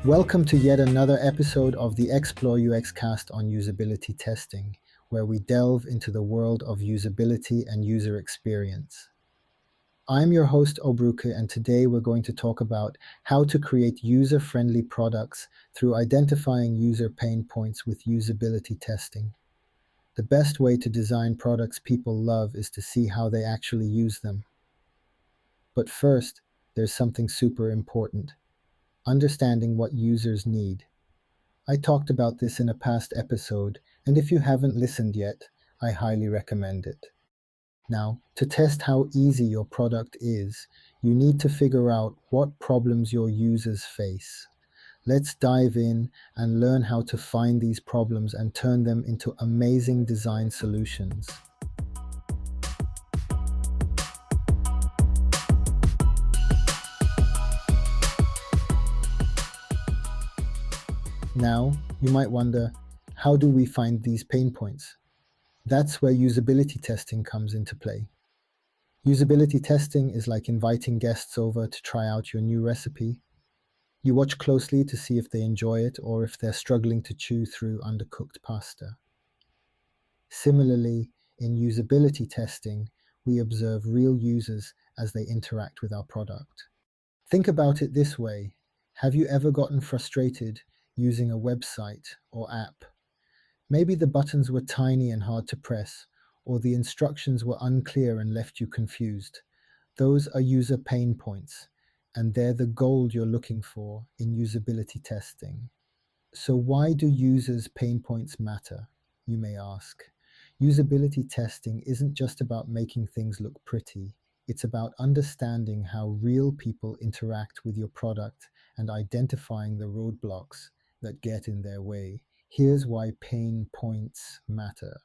Welcome to yet another episode of the xploreUX cast on usability testing, where we delve into the world of usability and user experience. I'm your host, Obruke, and today we're going to talk about how to create user-friendly products through identifying user pain points with usability testing. The best way to design products people love is to see how they actually use them. But first, there's something super important: understanding what users need. I talked about this in a past episode, and if you haven't listened yet, I highly recommend it. Now, to test how easy your product is, you need to figure out what problems your users face. Let's dive in and learn how to find these problems and turn them into amazing design solutions. Now, you might wonder, how do we find these pain points? That's where usability testing comes into play. Usability testing is like inviting guests over to try out your new recipe. You watch closely to see if they enjoy it or if they're struggling to chew through undercooked pasta. Similarly, in usability testing, we observe real users as they interact with our product. Think about it this way: have you ever gotten frustrated using a website or app? Maybe the buttons were tiny and hard to press, or the instructions were unclear and left you confused. Those are user pain points, and they're the gold you're looking for in usability testing. So, why do users' pain points matter, you may ask? Usability testing isn't just about making things look pretty, it's about understanding how real people interact with your product and identifying the roadblocks that get in their way. Here's why pain points matter.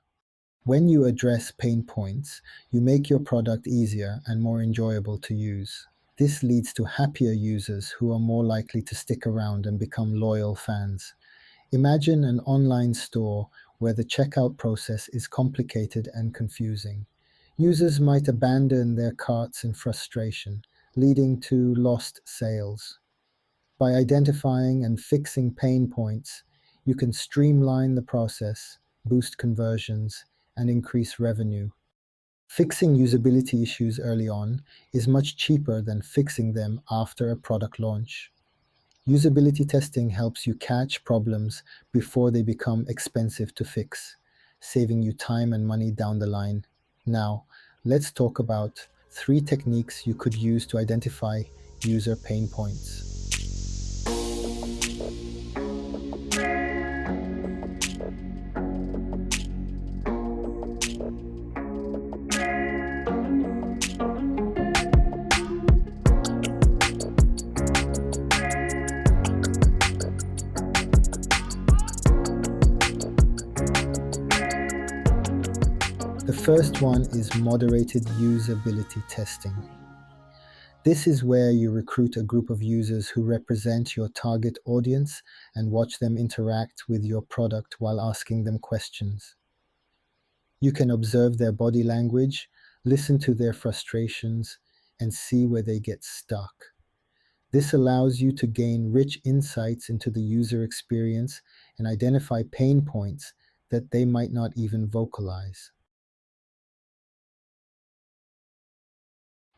When you address pain points, you make your product easier and more enjoyable to use. This leads to happier users who are more likely to stick around and become loyal fans. Imagine an online store where the checkout process is complicated and confusing. Users might abandon their carts in frustration, leading to lost sales. By identifying and fixing pain points, you can streamline the process, boost conversions, and increase revenue. Fixing usability issues early on is much cheaper than fixing them after a product launch. Usability testing helps you catch problems before they become expensive to fix, saving you time and money down the line. Now, let's talk about 3 techniques you could use to identify user pain points. The first one is moderated usability testing. This is where you recruit a group of users who represent your target audience and watch them interact with your product while asking them questions. You can observe their body language, listen to their frustrations, and see where they get stuck. This allows you to gain rich insights into the user experience and identify pain points that they might not even vocalize.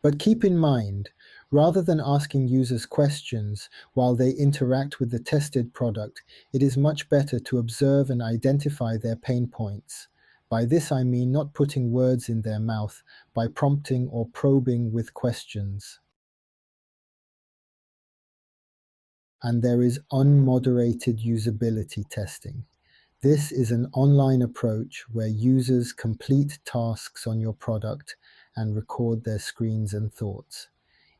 But keep in mind, rather than asking users questions while they interact with the tested product, it is much better to observe and identify their pain points. By this I mean not putting words in their mouth, by prompting or probing with questions. And there is unmoderated usability testing. This is an online approach where users complete tasks on your product and record their screens and thoughts.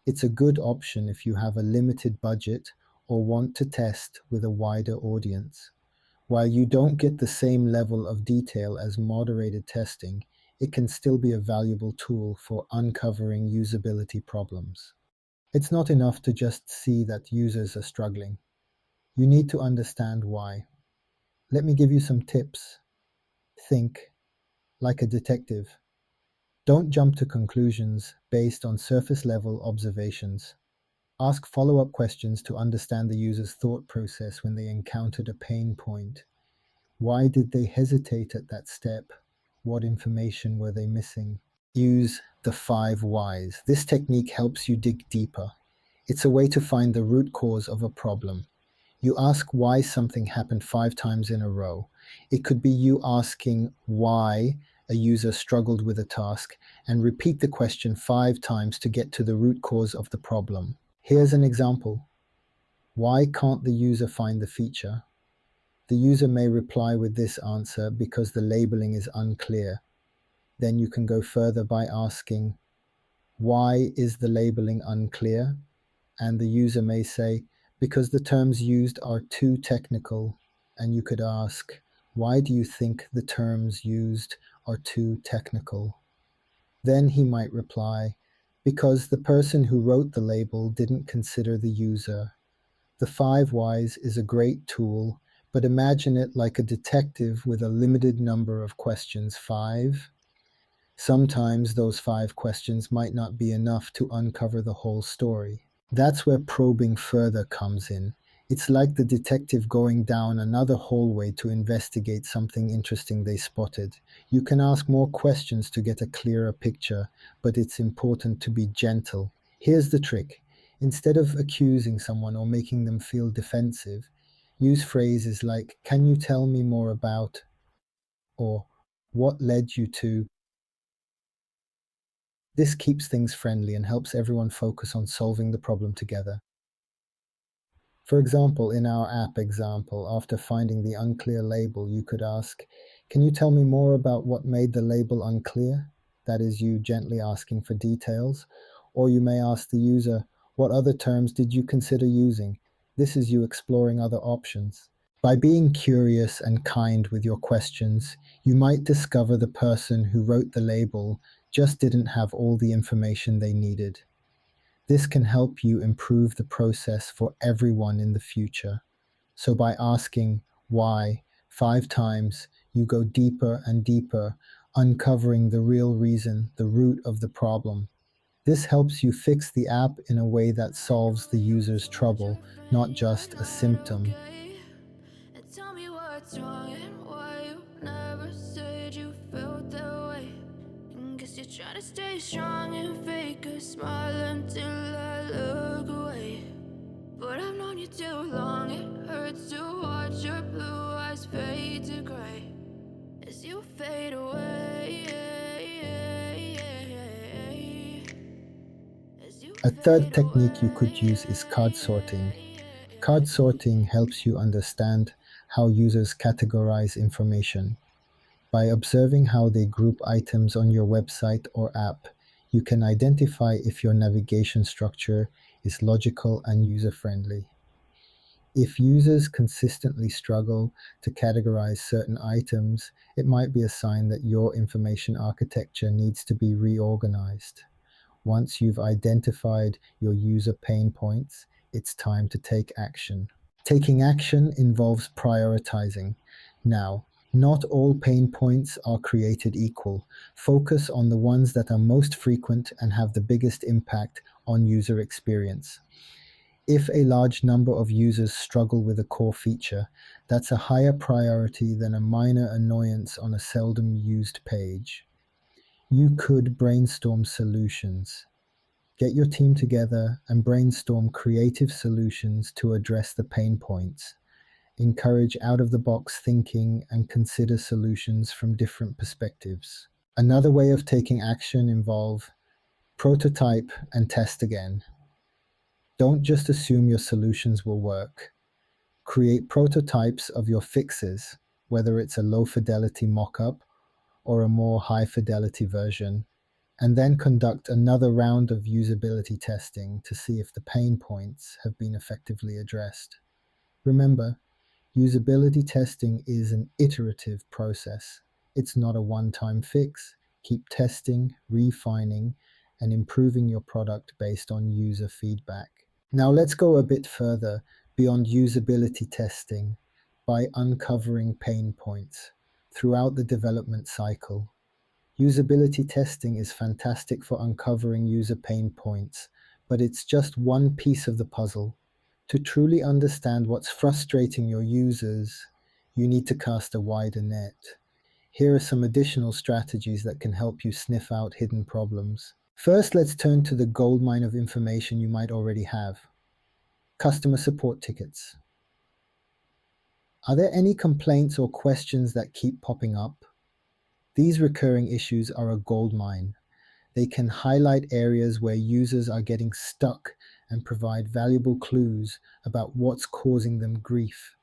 It's a good option if you have a limited budget or want to test with a wider audience. While you don't get the same level of detail as moderated testing, it can still be a valuable tool for uncovering usability problems. It's not enough to just see that users are struggling. You need to understand why. Let me give you some tips. Think like a detective. Don't jump to conclusions based on surface level observations. Ask follow-up questions to understand the user's thought process when they encountered a pain point. Why did they hesitate at that step? What information were they missing? Use the 5 whys. This technique helps you dig deeper. It's a way to find the root cause of a problem. You ask why something happened 5 times in a row. It could be you asking why a user struggled with a task and repeat the question 5 times to get to the root cause of the problem. Here's an example. Why can't the user find the feature? The user may reply with this answer because the labeling is unclear. Then you can go further by asking, why is the labeling unclear? And the user may say, because the terms used are too technical. And you could ask, why do you think the terms used are too technical? Then he might reply, because the person who wrote the label didn't consider the user. The 5 whys is a great tool, but imagine it like a detective with a limited number of questions. 5. Sometimes those 5 questions might not be enough to uncover the whole story. That's where probing further comes in. It's like the detective going down another hallway to investigate something interesting they spotted. You can ask more questions to get a clearer picture, but it's important to be gentle. Here's the trick. Instead of accusing someone or making them feel defensive, use phrases like, can you tell me more about, or what led you to? This keeps things friendly and helps everyone focus on solving the problem together. For example, in our app example, after finding the unclear label, you could ask, can you tell me more about what made the label unclear? That is you gently asking for details. Or you may ask the user, what other terms did you consider using? This is you exploring other options. By being curious and kind with your questions, you might discover the person who wrote the label just didn't have all the information they needed. This can help you improve the process for everyone in the future. So by asking why 5 times, you go deeper and deeper, uncovering the real reason, the root of the problem. This helps you fix the app in a way that solves the user's trouble, not just a symptom. And tell me what's wrong and why you never said you felt that way. And guess you're trying to stay strong and fake a smile until I look away. But I've known you too long, it hurts to watch your blue eyes fade to gray as you fade away. As you A third fade technique you could use is card sorting. away. Card sorting helps you understand how users categorize information. By observing how they group items on your website or app, you can identify if your navigation structure is logical and user-friendly. If users consistently struggle to categorize certain items, it might be a sign that your information architecture needs to be reorganized. Once you've identified your user pain points, it's time to take action. Taking action involves prioritizing. Now, not all pain points are created equal. Focus on the ones that are most frequent and have the biggest impact on user experience. If a large number of users struggle with a core feature, that's a higher priority than a minor annoyance on a seldom used page. You could brainstorm solutions. Get your team together and brainstorm creative solutions to address the pain points. Encourage out of the box thinking and consider solutions from different perspectives. Another way of taking action involve prototype and test again. Don't just assume your solutions will work. Create prototypes of your fixes, whether it's a low fidelity mockup or a more high fidelity version, and then conduct another round of usability testing to see if the pain points have been effectively addressed. Remember, usability testing is an iterative process. It's not a one time fix. Keep testing, refining, and improving your product based on user feedback. Now, let's go a bit further beyond usability testing by uncovering pain points throughout the development cycle. Usability testing is fantastic for uncovering user pain points, but it's just one piece of the puzzle. To truly understand what's frustrating your users, you need to cast a wider net. Here are some additional strategies that can help you sniff out hidden problems. First, let's turn to the goldmine of information you might already have: customer support tickets. Are there any complaints or questions that keep popping up? These recurring issues are a goldmine. They can highlight areas where users are getting stuck and provide valuable clues about what's causing them grief.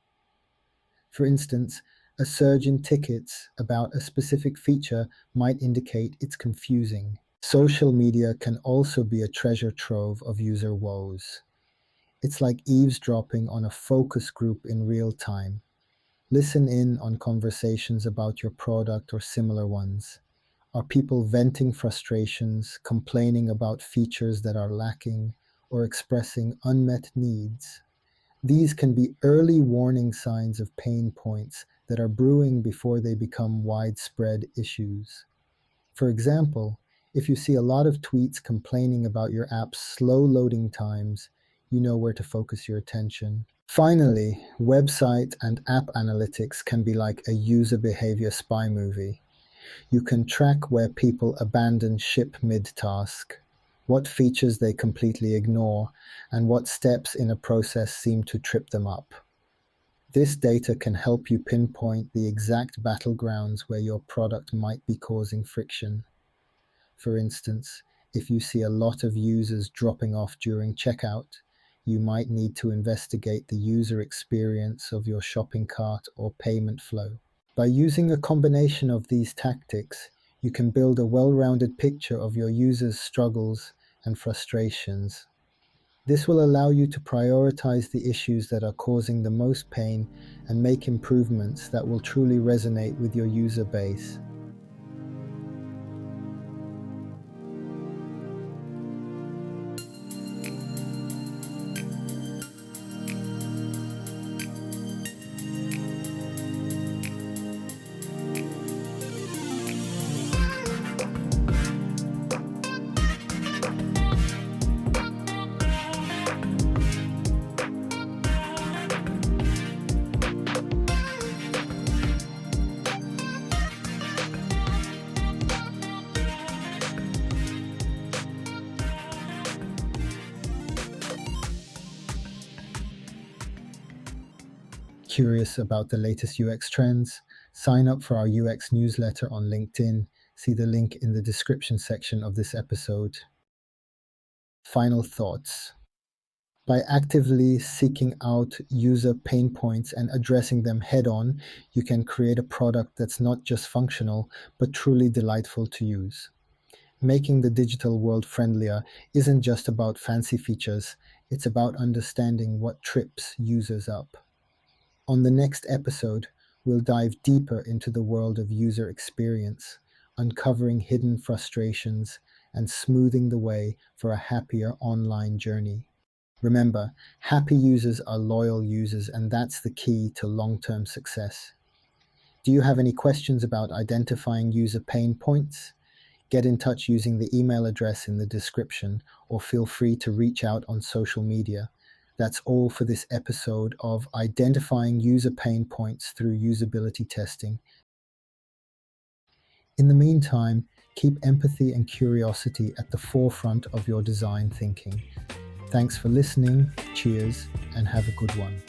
For instance, a surge in tickets about a specific feature might indicate it's confusing. Social media can also be a treasure trove of user woes. It's like eavesdropping on a focus group in real time. Listen in on conversations about your product or similar ones. Are people venting frustrations, complaining about features that are lacking, or expressing unmet needs? These can be early warning signs of pain points that are brewing before they become widespread issues. For example, if you see a lot of tweets complaining about your app's slow loading times, you know where to focus your attention. Finally, website and app analytics can be like a user behavior spy movie. You can track where people abandon ship mid-task, what features they completely ignore, and what steps in a process seem to trip them up. This data can help you pinpoint the exact battlegrounds where your product might be causing friction. For instance, if you see a lot of users dropping off during checkout, you might need to investigate the user experience of your shopping cart or payment flow. By using a combination of these tactics, you can build a well-rounded picture of your users' struggles and frustrations. This will allow you to prioritize the issues that are causing the most pain and make improvements that will truly resonate with your user base. Curious about the latest UX trends? Sign up for our UX newsletter on LinkedIn. See the link in the description section of this episode. Final thoughts. By actively seeking out user pain points and addressing them head on, you can create a product that's not just functional, but truly delightful to use. Making the digital world friendlier isn't just about fancy features, it's about understanding what trips users up. On the next episode, we'll dive deeper into the world of user experience, uncovering hidden frustrations and smoothing the way for a happier online journey. Remember, happy users are loyal users, and that's the key to long-term success. Do you have any questions about identifying user pain points? Get in touch using the email address in the description, or feel free to reach out on social media. That's all for this episode of Identifying User Pain Points Through Usability Testing. In the meantime, keep empathy and curiosity at the forefront of your design thinking. Thanks for listening, cheers, and have a good one.